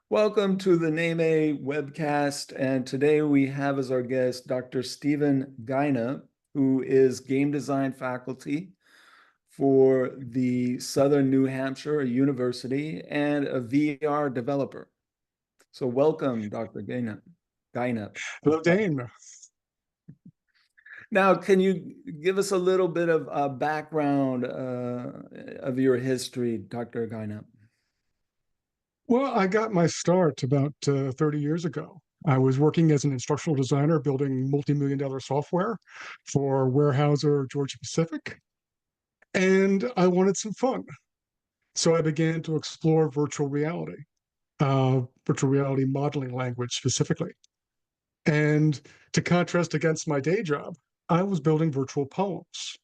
Welcome to the NAMAE webcast, and today we have as our guest Dr. Stephen Guynup, who is game design faculty for the Southern New Hampshire University and a VR developer. So welcome, Dr. Guynup. Hello, Dane. Now, can you give us a little bit of a background of your history, Dr. Guynup? Well, I got my start about 30 years ago. I was working as an instructional designer building multi-million-dollar software for Weyehauser, Georgia Pacific, and I wanted some fun. So I began to explore virtual reality modeling language specifically. And to contrast against my day job, I was building virtual poems.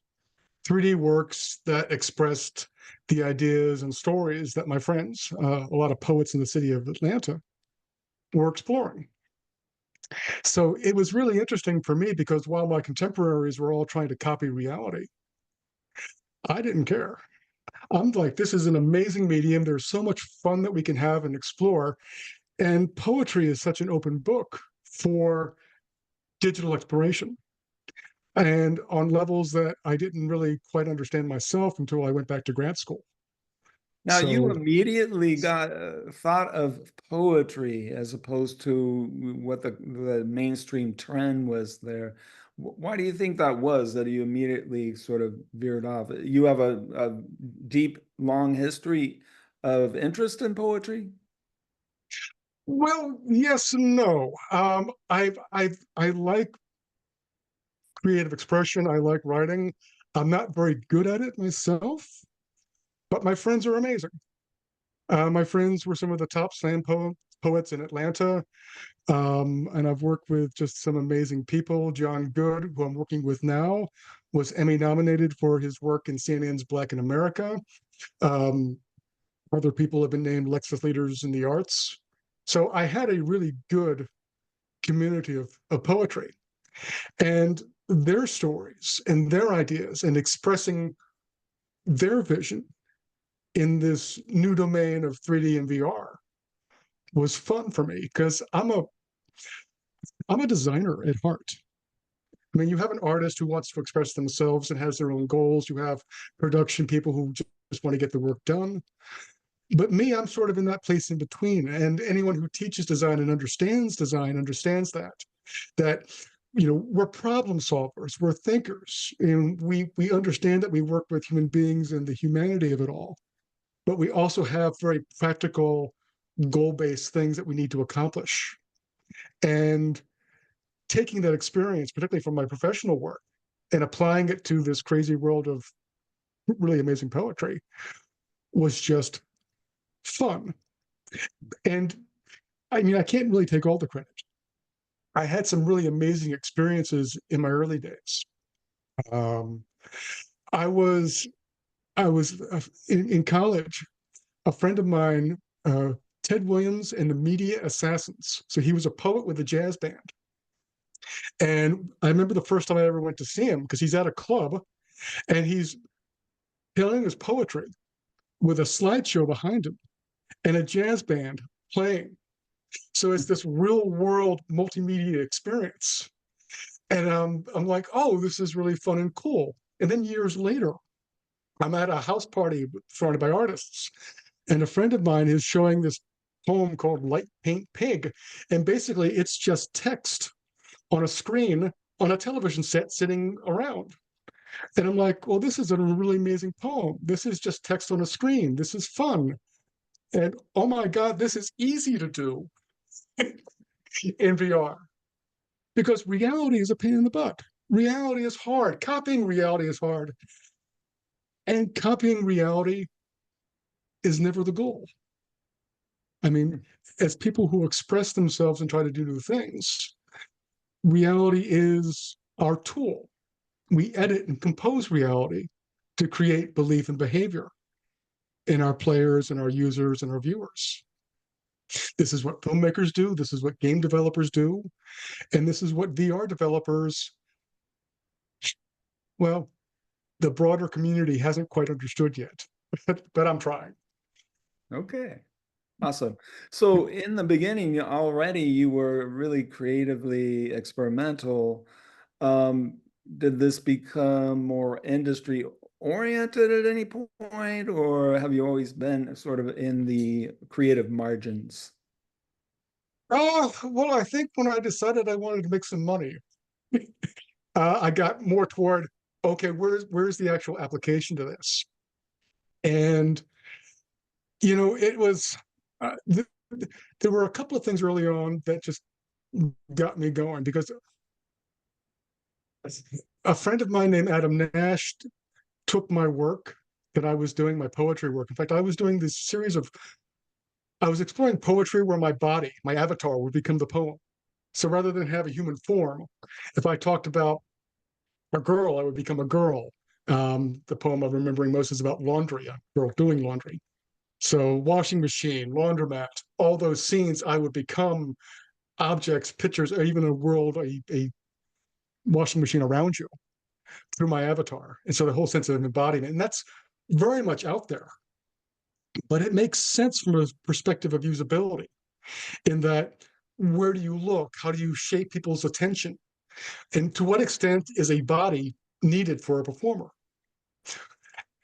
3D works that expressed the ideas and stories that my friends, a lot of poets in the city of Atlanta, were exploring. So it was really interesting for me because while my contemporaries were all trying to copy reality, I didn't care. I'm like, this is an amazing medium. There's so much fun that we can have and explore. And poetry is such an open book for digital exploration. And on levels that I didn't really quite understand myself until I went back to grad school. Now, you So, immediately got thought of poetry as opposed to what the mainstream trend was there. Why do you think that was that you immediately sort of veered off? You have a deep, long history of interest in poetry? well, yes and no. I like creative expression. I like writing. I'm not very good at it myself, but my friends are amazing. My friends were some of the top poets in Atlanta. And I've worked with just some amazing people. John Good, who I'm working with now, was Emmy nominated for his work in CNN's Black in America. Um, Other people have been named Lexus Leaders in the Arts. So I had a really good community of poetry and their stories and their ideas and expressing their vision in this new domain of 3D and VR was fun for me because I'm a designer at heart. I mean, you have an artist who wants to express themselves and has their own goals. You have production people who just want to get the work done. But me, I'm sort of in that place in between. And anyone who teaches design understands that, we're problem solvers, we're thinkers, and we understand that we work with human beings and the humanity of it all. But we also have very practical, goal-based things that we need to accomplish. And taking that experience, particularly from my professional work, and applying it to this crazy world of really amazing poetry was just fun. And I mean, I can't really take all the credit. I had some really amazing experiences in my early days. Um, I was I was in college. A friend of mine, Ted Williams and the Media Assassins. So he was a poet with a jazz band. And I remember the first time I ever went to see him because he's at a club and he's telling his poetry with a slideshow behind him and a jazz band playing. So it's this real world multimedia experience. And I'm like, oh, this is really fun and cool. And then years later, I'm at a house party surrounded by artists. And a friend of mine is showing this poem called Light Paint Pig. And basically, it's just text on a screen on a television set sitting around. And I'm like, well, this is a really amazing poem. This is just text on a screen. This is fun. And oh my God, this is easy to do in VR because reality is a pain in the butt. Reality is hard. Copying reality is hard. And copying reality is never the goal. I mean, as people who express themselves and try to do new things, reality is our tool. We edit and compose reality to create belief and behavior in our players and our users and our viewers. This is what filmmakers do. This is what game developers do. And this is what VR developers, well, the broader community hasn't quite understood yet, but I'm trying. Okay. Awesome. So in the beginning, already you were really creatively experimental. Um, did this become more industry oriented at any point, or have you always been sort of in the creative margins? Oh, well, I think when I decided I wanted to make some money, I got more toward, okay, where's the actual application to this? And it was there were a couple of things early on that just got me going because a friend of mine named Adam Nash took my work that I was doing, my poetry work. In fact, I was doing this series of, I was exploring poetry where my body, my avatar would become the poem. So rather than have a human form, if I talked about a girl, I would become a girl. The poem I'm remembering most is about laundry, a girl doing laundry. So washing machine, laundromat, all those scenes, I would become objects, pictures, or even a world, a washing machine around you through my avatar. And so the whole sense of embodiment, and that's very much out there, but it makes sense from a perspective of usability in that where do you look? How do you shape people's attention? And to what extent is a body needed for a performer?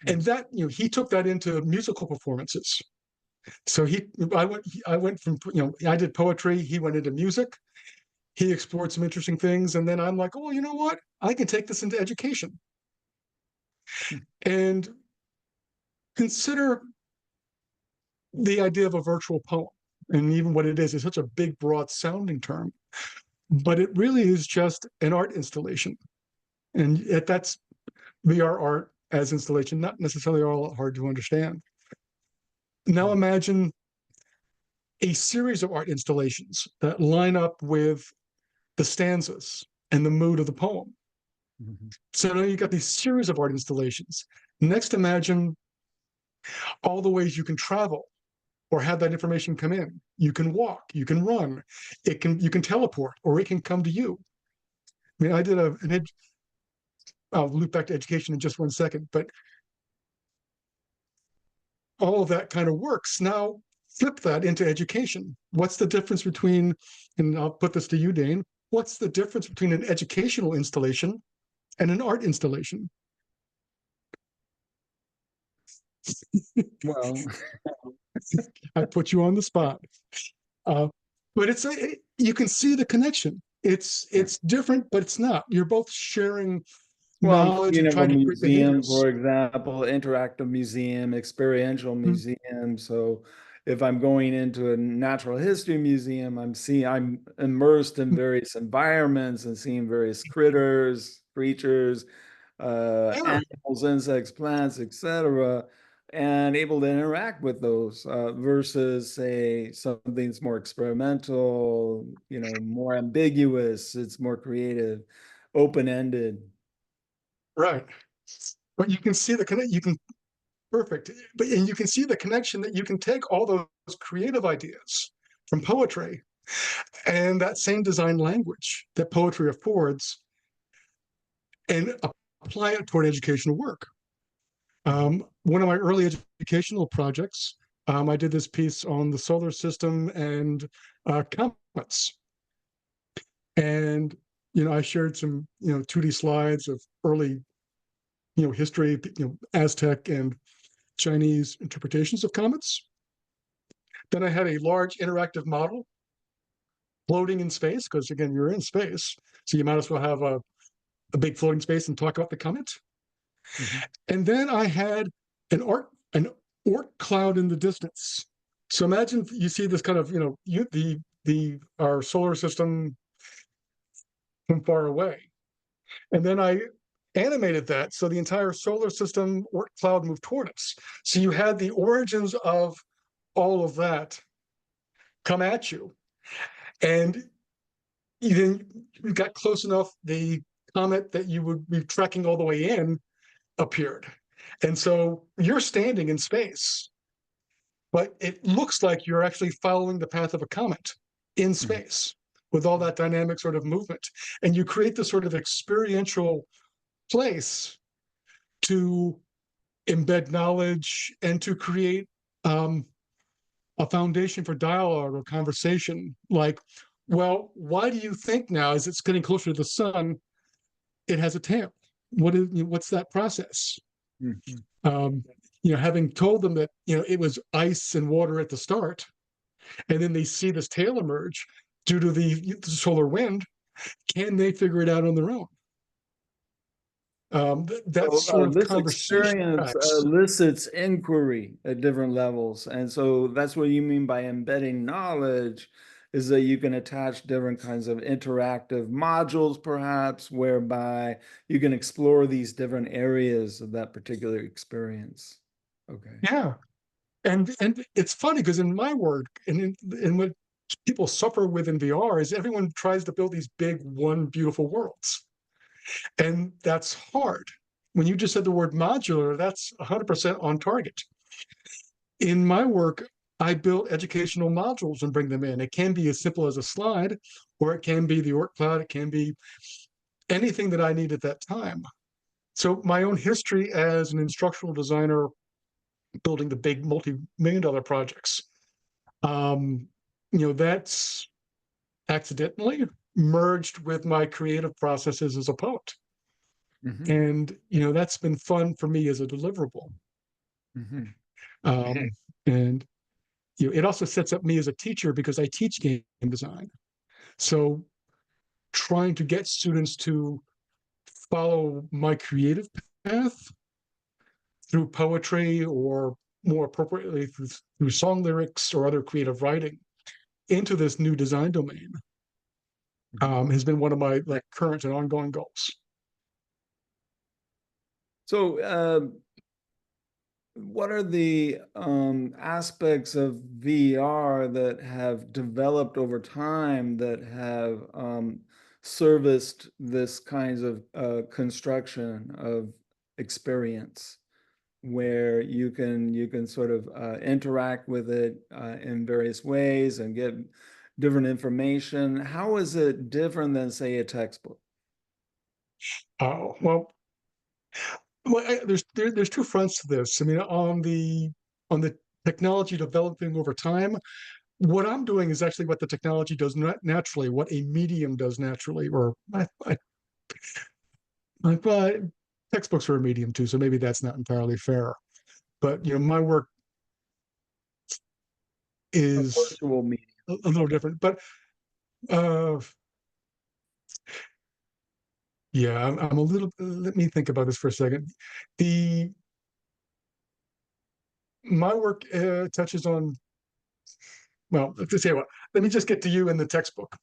And that, he took that into musical performances. So I went from, I did poetry, he went into music, he explored some interesting things. And then I'm like, oh, you know what? I can take this into education and consider the idea of a virtual poem. And even what it is such a big, broad sounding term, but it really is just an art installation. And yet that's VR art as installation, not necessarily all hard to understand. Now imagine a series of art installations that line up with the stanzas and the mood of the poem. Mhm. So now you've got these series of art installations. Next, imagine all the ways you can travel or have that information come in. You can walk, you can run, you can teleport, or it can come to you. I mean, I did I'll loop back to education in just one second, but all of that kind of works. Now flip that into education. What's the difference between, and I'll put this to you, Dane, what's the difference between an educational installation and an art installation? Well, I put you on the spot. Uh, but you can see the connection. It's different, but it's not. You're both sharing well, I'm knowledge thinking and of a trying to create museum, behaviors. for example, interactive museum, experiential Mhm. museum. So if I'm going into a natural history museum, I'm immersed in various environments and seeing various critters, creatures, Yeah, animals, insects, plants, etc., and able to interact with those versus, say, something that's more experimental, more ambiguous, it's more creative, open-ended. right. But you can see the connect. You can perfect. But and you can see the connection that you can take all those creative ideas from poetry and that same design language that poetry affords and apply it toward educational work. One of my early educational projects, I did this piece on the solar system and comets. And, I shared some, 2D slides of early, history, Aztec and Chinese interpretations of comets. Then I had a large interactive model floating in space, because again, you're in space. So you might as well have a big floating space and talk about the comet. Mhm. And then I had an Oort cloud in the distance. So imagine you see this kind of, the our solar system from far away. And then I animated that so the entire solar system Oort cloud moved toward us. So you had the origins of all of that come at you. And even you got close enough, the comet that you would be tracking all the way in appeared. And so you're standing in space, but it looks like you're actually following the path of a comet in Mhm. space with all that dynamic sort of movement. And you create this sort of experiential place to embed knowledge and to create um, a foundation for dialogue or conversation. Like, well, why do you think now, as it's getting closer to the sun, it has a tail? What's that process? Mhm. Um, having told them that it was ice and water at the start, and then they see this tail emerge due to the solar wind, can they figure it out on their own? That So sort of this conversation experience tracks. elicits inquiry at different levels. And so that's what you mean by embedding knowledge, is that you can attach different kinds of interactive modules, perhaps, whereby you can explore these different areas of that particular experience. Okay. Yeah, and it's funny because in my work and in what people suffer with in VR is everyone tries to build these big one beautiful worlds, and that's hard. When you just said the word modular, that's 100% on target. In my work, I build educational modules and bring them in. It can be as simple as a slide, or it can be the org cloud. It can be anything that I need at that time. So my own history as an instructional designer, building the big multi-million-dollar projects, that's accidentally merged with my creative processes as a poet. Mhm. And, that's been fun for me as a deliverable. Mhm. Um, and, it also sets up me as a teacher because I teach game design. So trying to get students to follow my creative path through poetry or more appropriately through song lyrics or other creative writing into this new design domain Mhm. has been one of my current and ongoing goals. So, what are the aspects of VR that have developed over time that have serviced this kinds of construction of experience, where you can sort of interact with it in various ways and get different information? How is it different than, say, a textbook? Oh, there's two fronts to this. I mean, on the technology developing over time, what I'm doing is actually what the technology does naturally, what a medium does naturally, or but textbooks are a medium too, so maybe that's not entirely fair. But my work A is virtual medium. a little different. But uh, yeah, I'm a little. Let me think about this for a second. The My work touches on. Well, let's say what. Let me just get to you in the textbook.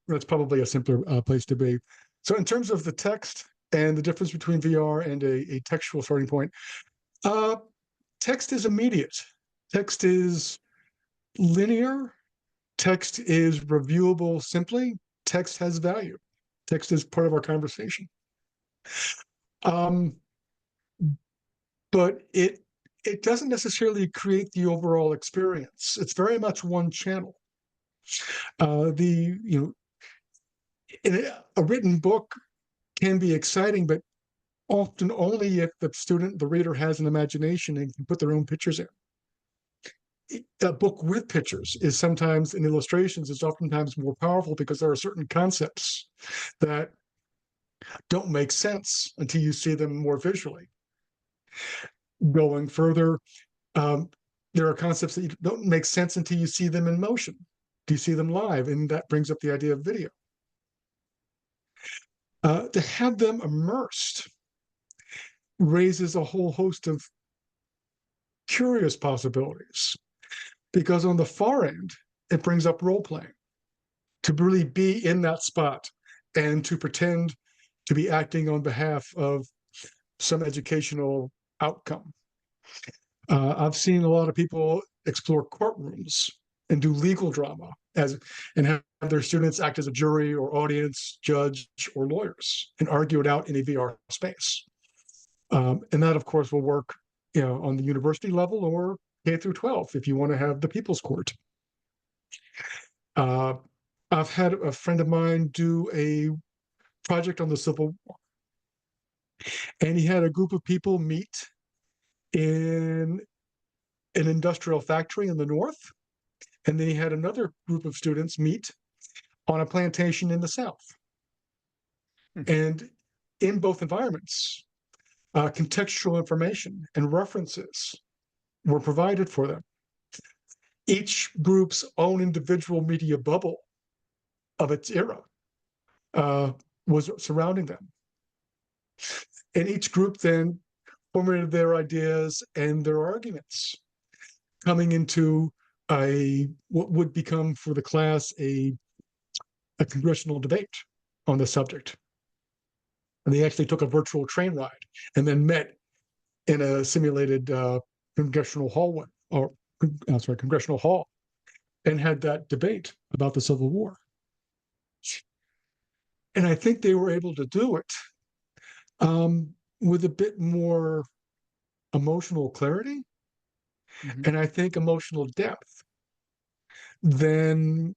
That's probably a simpler place to be. So, in terms of the text and the difference between VR and a textual starting point, uh, text is immediate. Text is linear. Text is reviewable simply. Text has value. Text is part of our conversation. Um, but it doesn't necessarily create the overall experience. It's very much one channel. The a written book can be exciting, but often only if the reader has an imagination and can put their own pictures in. A book with pictures is sometimes, and illustrations is oftentimes more powerful because there are certain concepts that don't make sense until you see them more visually. Going further, um, there are concepts that don't make sense until you see them in motion. Do you see them live? And that brings up the idea of video. To have them immersed raises a whole host of curious possibilities because on the far end, it brings up role playing to really be in that spot and to pretend to be acting on behalf of some educational outcome. I've seen a lot of people explore courtrooms and do legal drama and have their students act as a jury or audience, judge, or lawyers and argue it out in a VR space. And that, of course, will work, on the university level or K through 12 if you want to have the people's court. Uh, I've had a friend of mine do a project on the Civil War, and he had a group of people meet in an industrial factory in the north And then he had another group of students meet on a plantation in the South. And in both environments, contextual information and references were provided for them. Each group's own individual media bubble of its era was surrounding them. And each group then formulated their ideas and their arguments, coming into what would become for the class a congressional debate on the subject. And they actually took a virtual train ride and then met in a simulated congressional hallway, or congressional hall, and had that debate about the Civil War. And I think they were able to do it with a bit more emotional clarity, and I think emotional depth than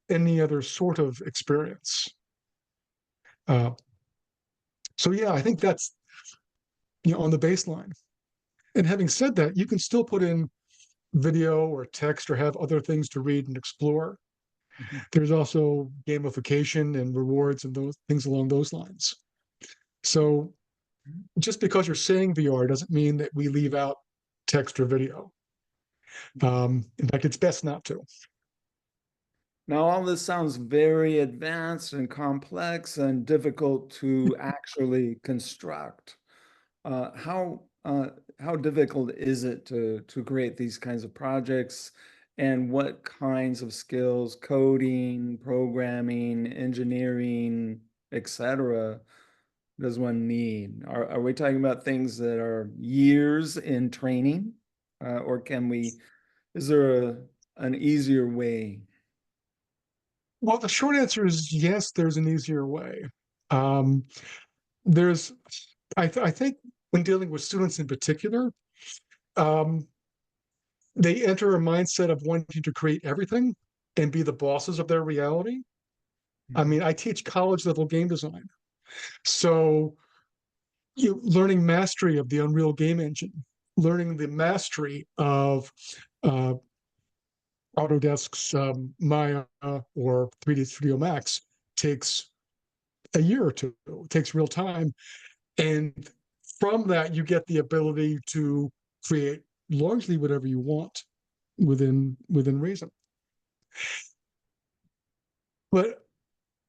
any other sort of experience. So yeah, I think that's on the baseline. And having said that, you can still put in video or text or have other things to read and explore. There's also gamification and rewards and those things along those lines. So just because you're saying VR doesn't mean that we leave out text or video. In fact, it's best not to. Now, all this sounds very advanced and complex and difficult to actually construct. How difficult is it to create these kinds of projects, and what kinds of skills, coding, programming, engineering, etc., does one need? Are we talking about things that are years in training, or is there an easier way? Well, the short answer is yes, there's an easier way. Um, there's, I think when dealing with students in particular, um, they enter a mindset of wanting to create everything and be the bosses of their reality. I mean, I teach college level game design. So learning mastery of the Unreal game engine, learning the mastery of Autodesk's Maya or 3D Studio Max takes a year or two. It takes real time. And from that, you get the ability to create largely whatever you want within reason. But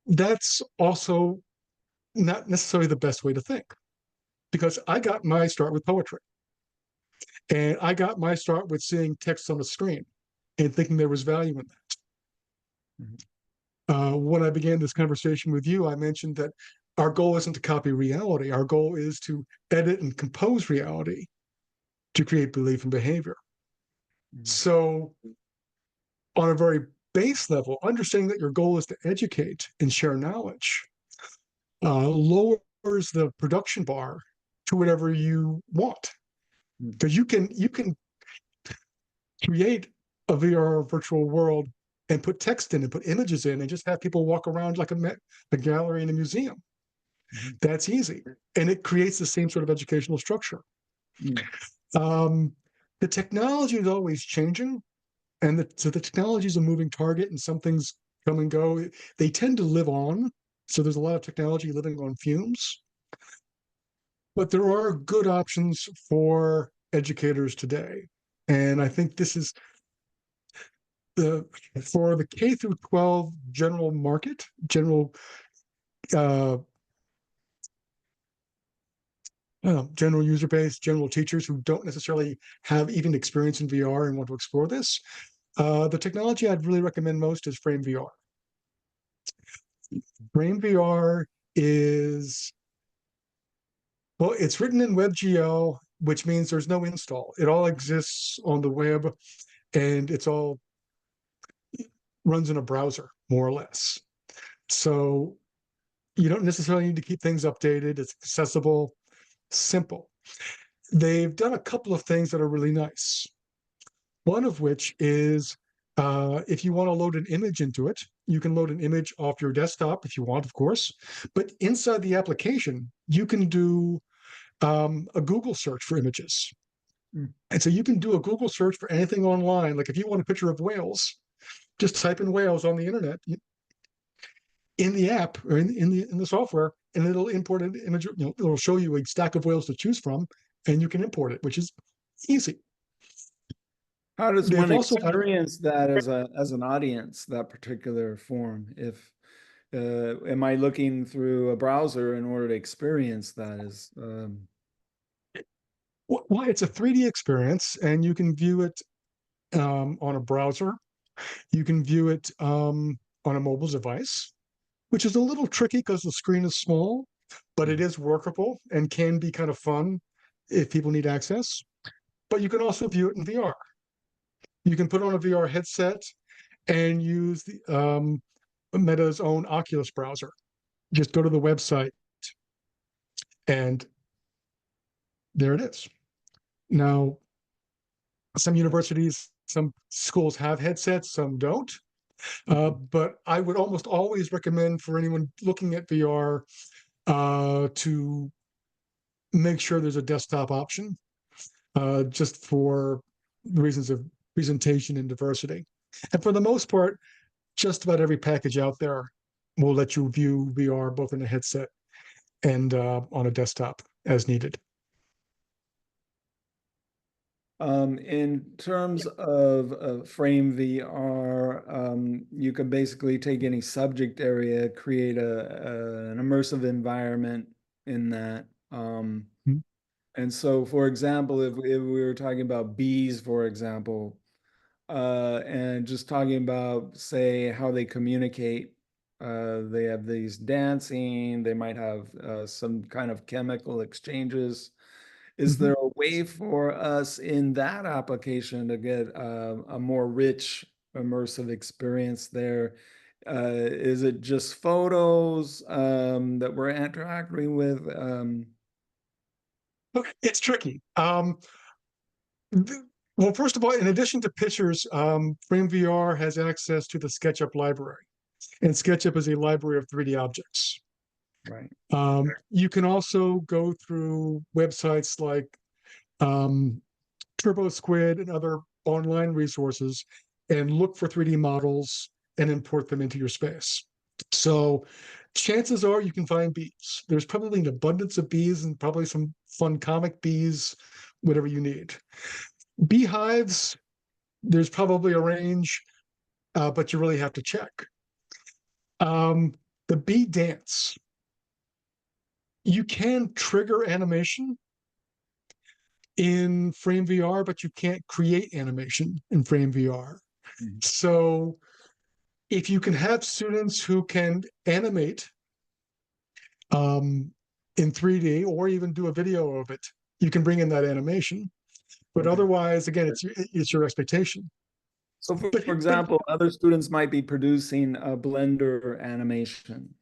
that's also not necessarily the best way to think, because I got my start with poetry. And I got my start with seeing text on the screen and thinking there was value in that. When I began this conversation with you, I mentioned that our goal isn't to copy reality. Our goal is to edit and compose reality to create belief and behavior. So on a very base level, understanding that your goal is to educate and share knowledge lowers the production bar to whatever you want. Because you can create a VR virtual world and put text in and put images in and just have people walk around like a gallery in a museum. That's easy. And it creates the same sort of educational structure. The technology is always changing, and so the technology is a moving target, and some things come and go. They tend to live on. So there's a lot of technology living on fumes. But there are good options for educators today. And I think this is for the K through 12 general market, general user base, general teachers who don't necessarily have even experience in VR and want to explore this. The technology I'd really recommend most is Frame VR. Frame VR is, well, it's written in WebGL, which means there's no install. It all exists on the web, and it's all runs in a browser, more or less. So you don't necessarily need to keep things updated. It's accessible, simple. They've done a couple of things that are really nice. One of which is if you want to load an image into it, you can load an image off your desktop if you want, of course. But inside the application, you can do a Google search for images. And so you can do a Google search for anything online. Like if you want a picture of whales, just type in whales on the internet in the app or in the software, and it'll import an image. It'll show you a stack of whales to choose from, and you can import it, which is easy. How does They've one also had experience that as an audience, that particular form? If am I looking through a browser in order to experience that? Well, it's a 3D experience, and you can view it on a browser. You can view it on a mobile device, which is a little tricky because the screen is small, but it is workable and can be kind of fun if people need access. But you can also view it in VR. You can put on a VR headset and use the Meta's own Oculus browser. Just go to the website, and there it is. Now, some universities, some schools have headsets, some don't. But I would almost always recommend for anyone looking at VR to make sure there's a desktop option, just for reasons of presentation and diversity. And for the most part, just about every package out there will let you view VR both in a headset and on a desktop as needed. In terms of Frame VR, you can basically take any subject area, create an immersive environment in that. And so, for example, if we were talking about bees, for example, and just talking about, say, how they communicate, they have these dancing, they might have some kind of chemical exchanges. Is there a way for us in that application to get a more rich, immersive experience there? Is it just photos that we're interacting with? It's tricky. Well, first of all, in addition to pictures, Frame VR has access to the SketchUp library, and SketchUp is a library of 3D objects. Right. You can also go through websites like TurboSquid and other online resources and look for 3D models and import them into your space. So chances are you can find bees. There's probably an abundance of bees and probably some fun comic bees, whatever you need. Beehives, there's probably a range, but you really have to check. The bee dance, you can trigger animation in Frame VR, but you can't create animation in Frame VR. So if you can have students who can animate in 3D or even do a video of it, you can bring in that animation. But otherwise, again, it's your expectation. So, for example, other students might be producing a Blender animation.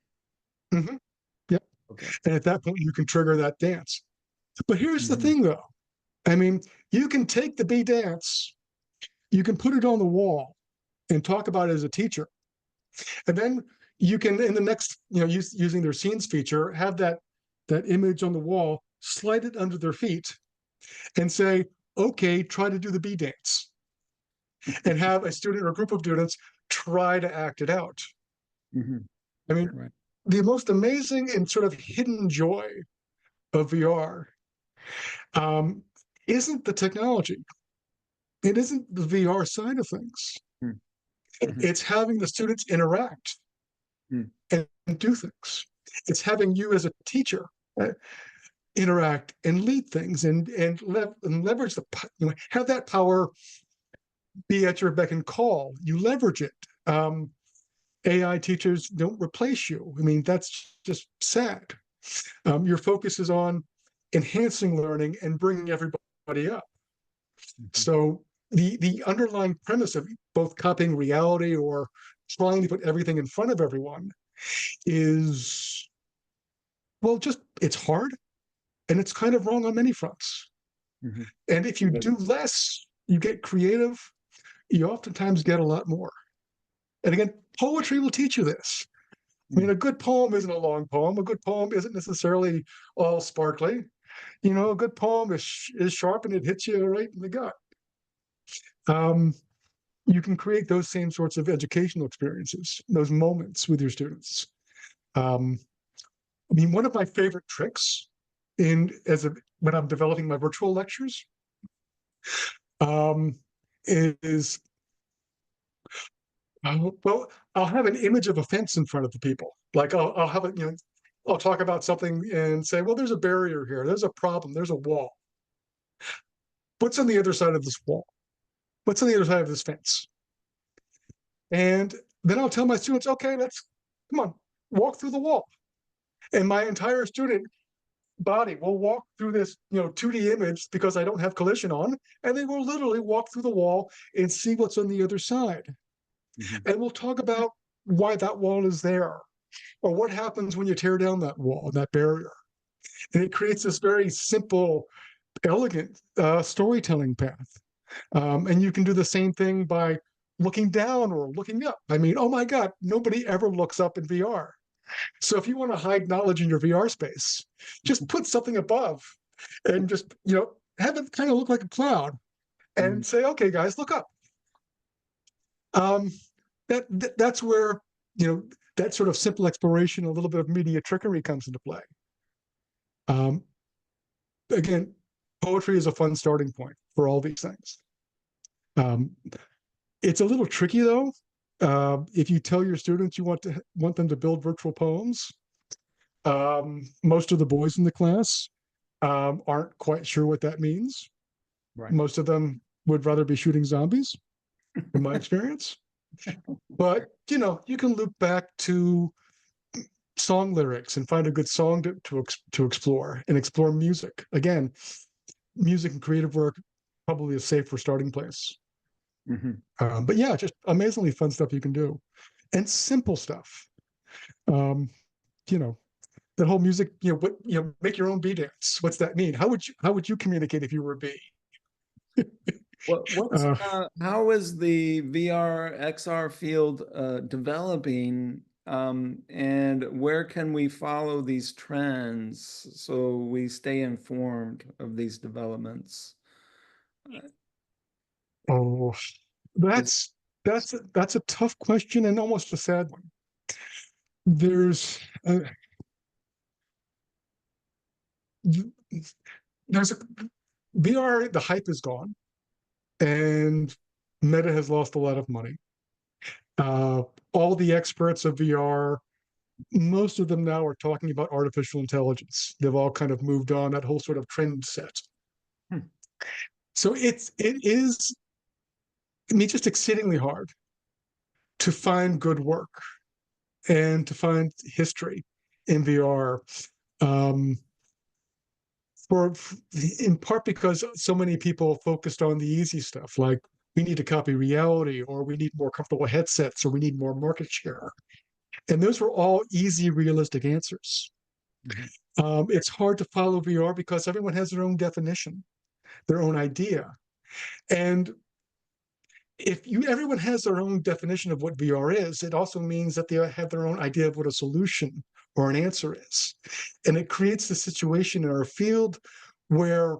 Yep. Okay. And at that point, you can trigger that dance. But here's the thing, though. I mean, you can take the bee dance, you can put it on the wall and talk about it as a teacher. And then you can, in the next, using their scenes feature, have that image on the wall, slide it under their feet and say, okay, try to do the bee dance. And have a student or a group of students try to act it out. I mean, the most amazing and sort of hidden joy of VR isn't the technology. It isn't the VR side of things. It's having the students interact and do things. It's having you as a teacher interact and lead things and leverage have that power be at your beck and call. You leverage it. AI teachers don't replace you. I mean, that's just sad. Your focus is on enhancing learning and bringing everybody up. So the underlying premise of both copying reality or trying to put everything in front of everyone is, well, just it's hard and it's kind of wrong on many fronts. And if you do less, you get creative, you oftentimes get a lot more. And again, poetry will teach you this. I mean, a good poem isn't a long poem. A good poem isn't necessarily all sparkly. A good poem is sharp and it hits you right in the gut. you can create those same sorts of educational experiences, those moments with your students. I mean, one of my favorite tricks when I'm developing my virtual lectures, is well, I'll have an image of a fence in front of the people. Like I'll have it, I'll talk about something and say, well, there's a barrier here. There's a problem. There's a wall. What's on the other side of this wall? What's on the other side of this fence? And then I'll tell my students, okay, come on, walk through the wall. And my entire student body will walk through this, 2D image because I don't have collision on, and they will literally walk through the wall and see what's on the other side. And we'll talk about why that wall is there, or what happens when you tear down that wall, that barrier. And it creates this very simple, elegant storytelling path. And you can do the same thing by looking down or looking up. I mean, oh my God, nobody ever looks up in VR. So if you want to hide knowledge in your VR space, just put something above and just, have it kind of look like a cloud and say, okay, guys, look up. That's where, that sort of simple exploration, a little bit of media trickery comes into play. Again, poetry is a fun starting point for all these things. It's a little tricky though. If you tell your students you want them to build virtual poems, most of the boys in the class aren't quite sure what that means. Right. Most of them would rather be shooting zombies, in my experience. But you can loop back to song lyrics and find a good song to explore, and explore music. Again, music and creative work probably a safer starting place. But yeah, just amazingly fun stuff you can do, and simple stuff. That whole music, make your own bee dance. What's that mean? How would you communicate if you were a bee? How is the VR XR field developing, and where can we follow these trends so we stay informed of these developments? Oh, that's a tough question and almost a sad one. There's a VR, the hype is gone, and Meta has lost a lot of money. All the experts of VR, most of them now are talking about artificial intelligence. They've all kind of moved on, that whole sort of trend set. So it is, just exceedingly hard to find good work and to find history in VR. In part because so many people focused on the easy stuff, like we need to copy reality, or we need more comfortable headsets, or we need more market share. And those were all easy, realistic answers. It's hard to follow VR because everyone has their own definition, their own idea. And if everyone has their own definition of what VR is, it also means that they have their own idea of what a solution or an answer is. And it creates the situation in our field where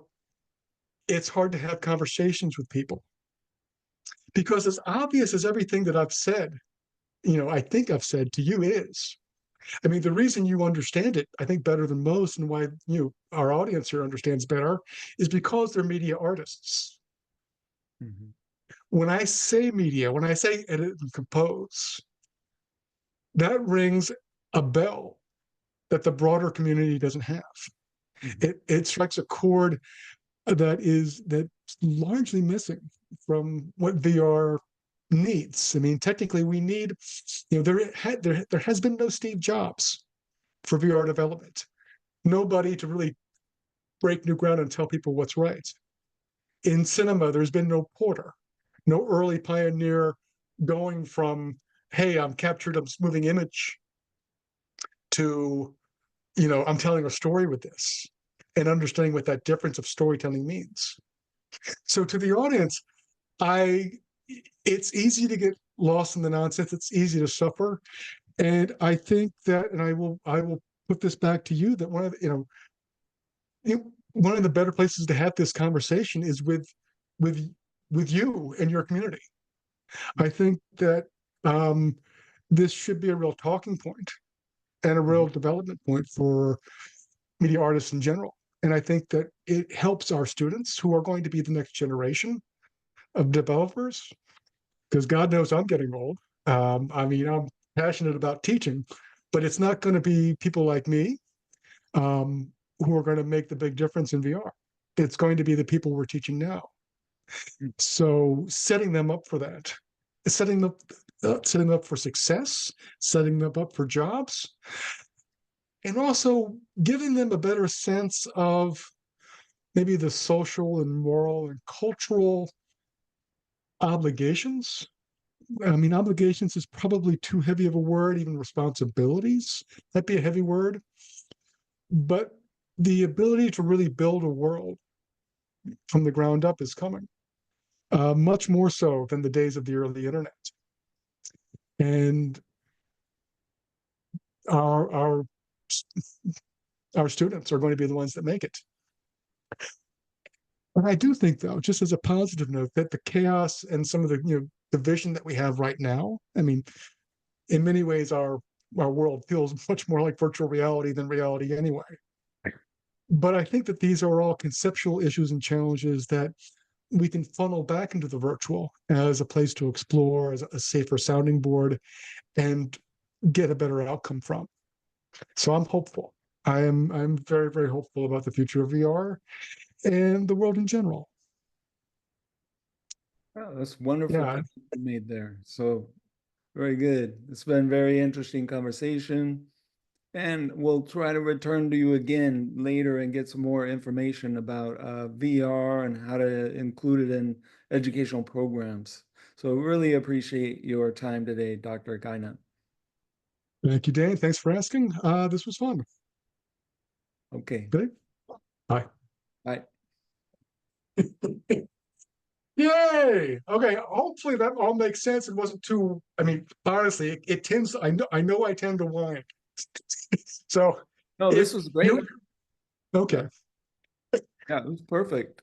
it's hard to have conversations with people. Because as obvious as everything that I've said, I think I've said to you is, the reason you understand it, I think, better than most, and why our audience here understands better, is because they're media artists. When I say media, when I say edit and compose, that rings a bell that the broader community doesn't have. It strikes a chord that's largely missing from what VR needs. Technically, we need, there has been no Steve Jobs for VR development. Nobody to really break new ground and tell people what's right. In cinema, there's been no Porter, no early pioneer going from, hey, I'm captured a moving image, to, I'm telling a story with this, and understanding what that difference of storytelling means. So to the audience, it's easy to get lost in the nonsense. It's easy to suffer. And I think that, and I will put this back to you, that one of the better places to have this conversation is with you and your community. I think that this should be a real talking point and a real development point for media artists in general. And I think that it helps our students who are going to be the next generation of developers, because God knows I'm getting old. I mean, I'm passionate about teaching, but it's not going to be people like me who are going to make the big difference in VR. It's going to be the people we're teaching now. So setting them up for that, setting them up for success, setting them up for jobs, and also giving them a better sense of maybe the social and moral and cultural obligations. I mean, obligations is probably too heavy of a word, even responsibilities. That'd be a heavy word. But the ability to really build a world from the ground up is coming, much more so than the days of the early internet. And our our our students are going to be the ones that make it. And I do think, though, just as a positive note, that the chaos and some of the division that we have right now, I mean, in many ways, our world feels much more like virtual reality than reality anyway. But I think that these are all conceptual issues and challenges that we can funnel back into the virtual as a place to explore, as a safer sounding board, and get a better outcome from. So I'm hopeful. I'm very, very hopeful about the future of VR and the world in general. Oh, that's wonderful Yeah, comment you made there. So very good. It's been a very interesting conversation. And we'll try to return to you again later and get some more information about VR and how to include it in educational programs. So really appreciate your time today, Dr. Guynup. thank you, Dane. Thanks for asking. This was fun. Okay, Good. Bye. bye. Yay! Okay, hopefully that all makes sense. It wasn't too. I mean, honestly, it tends. I know I tend to whine. So No, this if was you great. okay. Yeah, it was perfect.